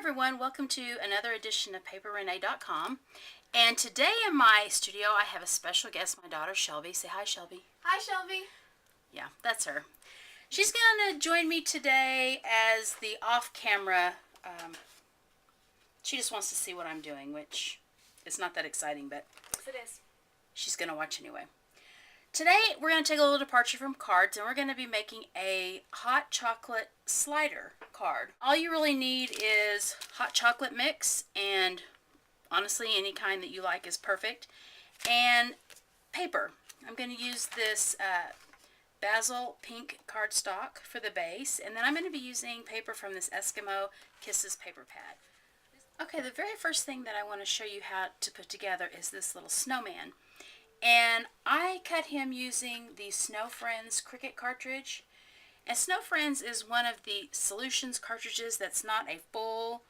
everyone, welcome to another edition of PaperRenee.com. And today in my studio I have a special guest, my daughter Shelby. Say hi, Shelby. Hi, Shelby. Yeah, that's her. She's going to join me today as the off-camera. She just wants to see what I'm doing, which is not that exciting, but Yes, it is. she's going to watch anyway. Today we're going to take a little departure from cards, and we're going to be making a hot chocolate slider card. All you really need is hot chocolate mix, and honestly any kind that you like is perfect, and paper. I'm going to use this basil pink cardstock for the base, and then I'm going to be using paper from this Eskimo Kisses paper pad. Okay, the very first thing that I want to show you how to put together is this little snowman. And I cut him using the Snow Friends Cricut cartridge. And Snow Friends is one of the solutions cartridges that's not a full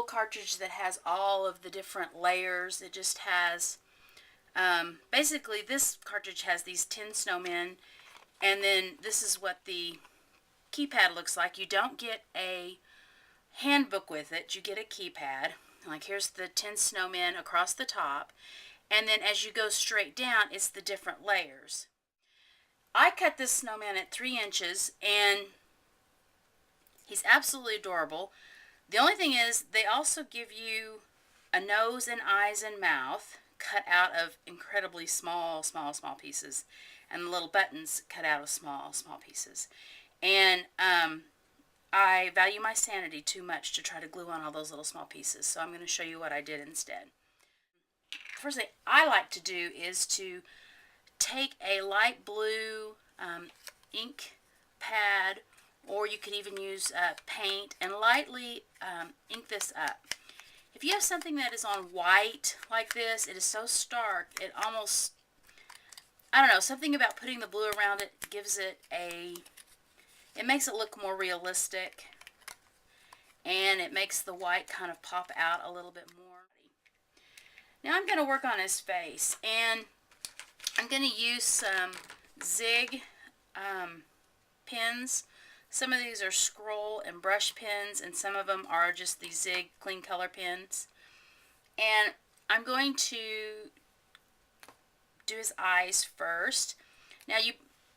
cartridge that has all of the different layers. It just has, basically this cartridge has these 10 snowmen, and then this is what the keypad looks like. You don't get a handbook with it, you get a keypad. Like here's the 10 snowmen across the top. And then as you go straight down, it's the different layers. I cut this snowman at 3 inches, and he's absolutely adorable. The only thing is, they also give you a nose and eyes and mouth cut out of incredibly small pieces, and the little buttons cut out of small pieces. And I value my sanity too much to try to glue on all those little small pieces, so I'm going to show you what I did instead. The first thing I like to do is to take a light blue ink pad, or you could even use paint, and lightly ink this up. If you have something that is on white like this, it is so stark, it almost, I don't know, something about putting the blue around it gives it it makes it look more realistic, and it makes the white kind of pop out a little bit more. Now I'm going to work on his face, and I'm going to use some zig pens. Some of these are scroll and brush pens, and some of them are just the zig clean color pens. And I'm going to do his eyes first. Now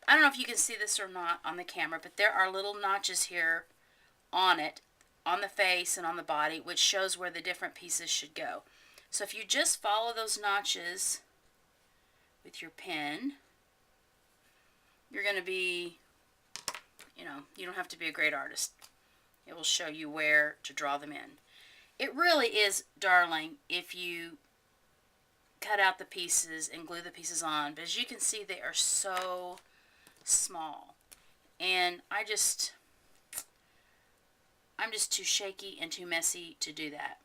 I don't know if you can see this or not on the camera, but there are little notches here on it, on the face and on the body, which shows where the different pieces should go. So if you just follow those notches with your pen, you're going to be, you don't have to be a great artist. It will show you where to draw them in. It really is darling if you cut out the pieces and glue the pieces on, but as you can see, they are so small. And I'm just too shaky and too messy to do that.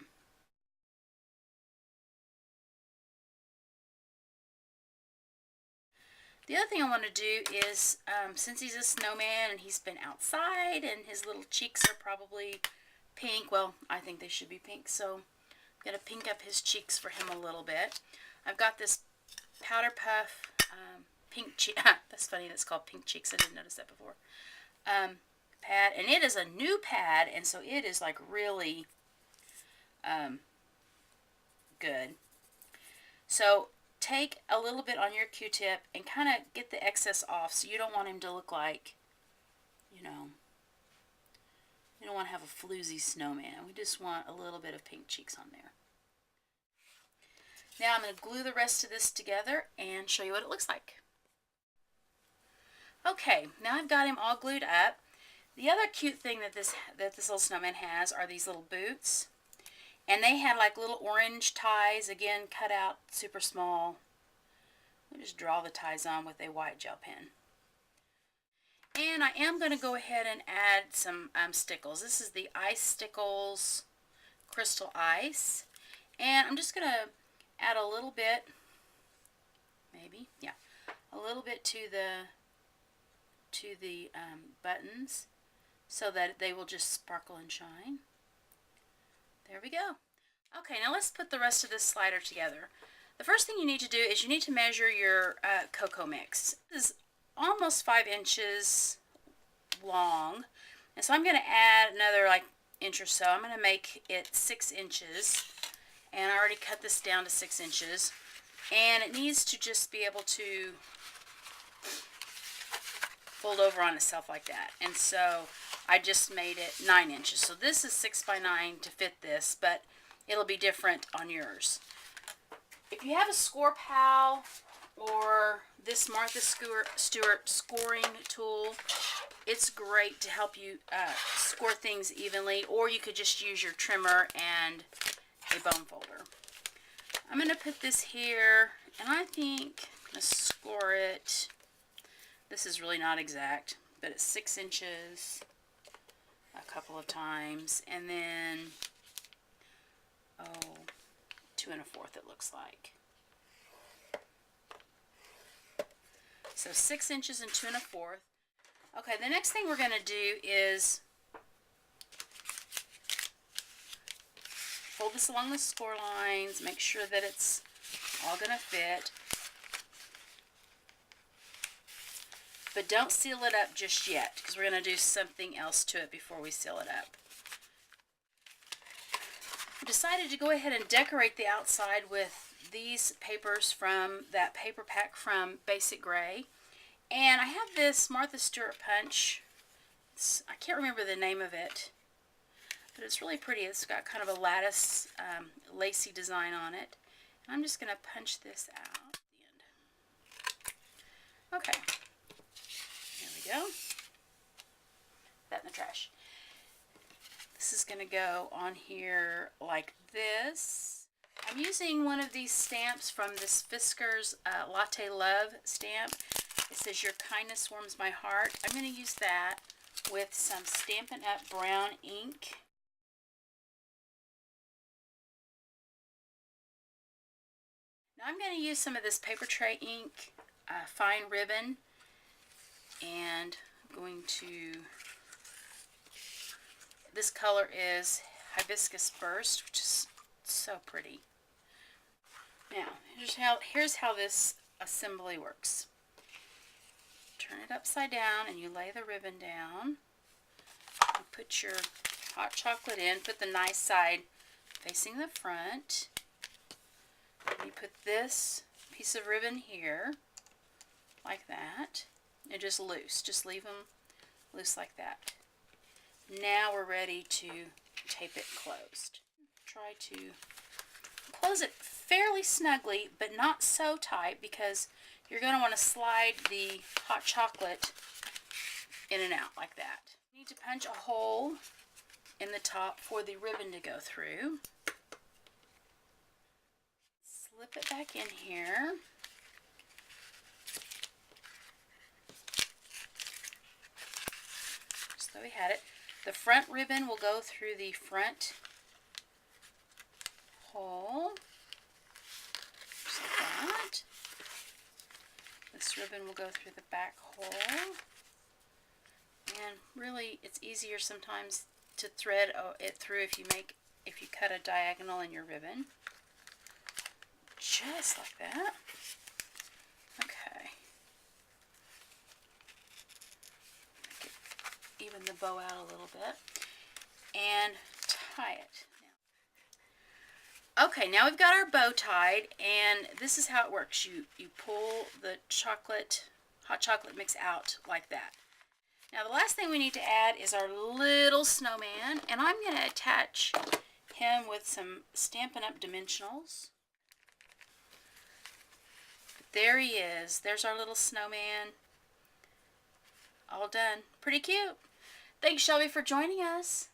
The other thing I want to do is, since he's a snowman and he's been outside and his little cheeks are probably pink, well, I think they should be pink, so I'm going to pink up his cheeks for him a little bit. I've got this Powder Puff pink cheek, that's funny, that's called pink cheeks, I didn't notice that before, pad, and it is a new pad, and so it is like really good. So take a little bit on your Q-tip and kind of get the excess off, so you don't want him to look like, you don't want to have a floozy snowman. We just want a little bit of pink cheeks on there. Now I'm going to glue the rest of this together and show you what it looks like. Okay, now I've got him all glued up. The other cute thing that this little snowman has are these little boots. And they had like little orange ties, again, cut out super small. We'll just draw the ties on with a white gel pen. And I am going to go ahead and add some stickles. This is the Ice Stickles Crystal Ice. And I'm just going to add a little bit, maybe, yeah, a little bit to the buttons so that they will just sparkle and shine. There we go. Okay, now let's put the rest of this slider together. The first thing you need to do is you need to measure your cocoa mix. This is almost 5 inches long, and so I'm going to add another like inch or so. I'm going to make it 6 inches. And I already cut this down to 6 inches. And it needs to just be able to fold over on itself like that. And so I just made it 9 inches. So this is 6 by 9 to fit this, but it'll be different on yours. If you have a Score Pal or this Martha Stewart scoring tool, it's great to help you score things evenly, or you could just use your trimmer and a bone folder. I'm going to put this here, and I think I'm going to score it. This is really not exact, but it's 6 inches a couple of times, and then 2 1/4 it looks like. So 6 inches and 2 1/4. Okay, the next thing we're going to do is fold this along the score lines, make sure that it's all going to fit. But don't seal it up just yet, because we're going to do something else to it before we seal it up. I decided to go ahead and decorate the outside with these papers from that paper pack from Basic Grey. And I have this Martha Stewart punch. I can't remember the name of it, but it's really pretty. It's got kind of a lattice lacy design on it. And I'm just going to punch this out at the end. Okay. There we go. Put that in the trash. This is going to go on here like this. I'm using one of these stamps from this Fisker's Latte Love stamp. It says, "Your kindness warms my heart." I'm going to use that with some Stampin' Up! Brown ink. Now I'm going to use some of this paper tray ink, fine ribbon, and I'm going to, this color is Hibiscus Burst, which is so pretty. Now, here's how this assembly works. Turn it upside down and you lay the ribbon down. You put your hot chocolate in, put the nice side facing the front. You put this piece of ribbon here, like that, and just loose. Just leave them loose like that. Now we're ready to tape it closed. Try to close it fairly snugly, but not so tight, because you're going to want to slide the hot chocolate in and out like that. You need to punch a hole in the top for the ribbon to go through. Slip it back in here. Just so we had it. The front ribbon will go through the front hole. Just like that. This ribbon will go through the back hole. And really, it's easier sometimes to thread it through if you cut a diagonal in your ribbon. Just like that. Okay. Even the bow out a little bit. And tie it. Okay, now we've got our bow tied, and this is how it works. You pull the hot chocolate mix out like that. Now the last thing we need to add is our little snowman, and I'm going to attach him with some Stampin' Up! Dimensionals. But there he is. There's our little snowman. All done. Pretty cute. Thanks, Shelby, for joining us.